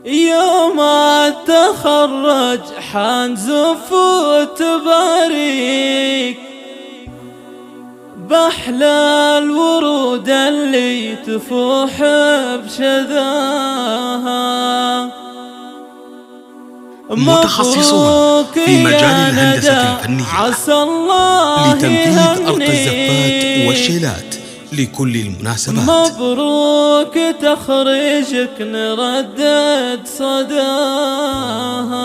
يوم التخرج حنزف وتباريك بأحلى الورود اللي تفوح بشذاها. متخصصون في مجال الهندسة الفنية لتنفيذ أرق الزفات والشيلات لكل المناسبات. مبروك تخريجك نردد صداها،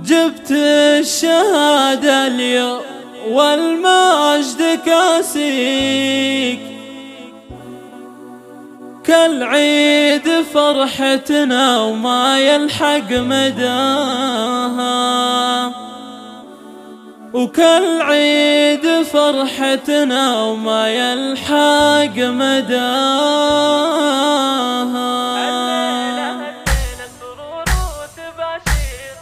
جبت الشهادة اليوم والمجد كاسيك، كالعيد فرحتنا وما يلحق مداها، وكالعيد فرحتنا وما يلحق مداها.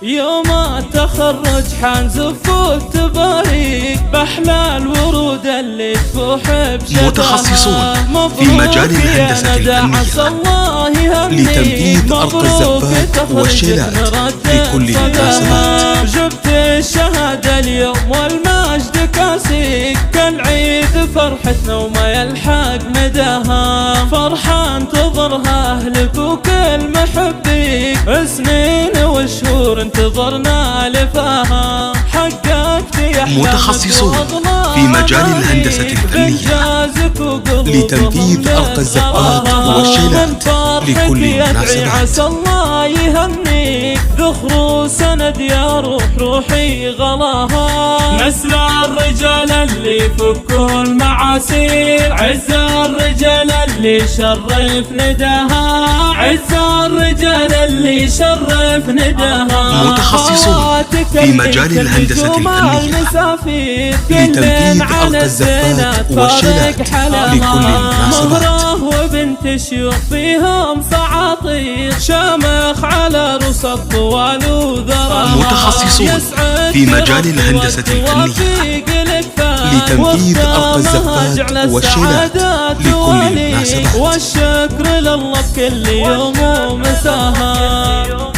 يوم التخرج حنزف وتباريك بأحلى الورود اللي تفوح بشذاها. متخصصون في مجال الهندسة الفنية لتنفيذ أرق الزفات والشيلات لكل المناسبات. جبت الشهادة اليوم والمجد كاسيك، كالعيد فرحتنا وما يلحق مداها، فرحة انتظرها أهلك وكل محبيك، سنين وشهور انتظرنا لفاها، حققت يا متخصصون في مجال الهندسة الفنية لتنفيذ أرق الزفات والشيلات لكل المناسبات. عسى الله يهنيك ذخر وسند يا روحي غلاها، نسل الرجال اللي فكوا المعاسير، عز الرجال اللي شرف نداها، عز الرجال اللي شرف نداها. متخصصون في مجال الهندسة الفنية لتنفيذ أرق الزفات والشيلات لكل المناسبات. وبنت شيوخ فيهم صعاطير، شامخ على رؤوس الطوال وذرها. متخصصون في مجال الهندسة الفنية لتنفيذ أرق الزفات والشيلات لكل المناسبات. والشكر لله بكل يوم ومساها.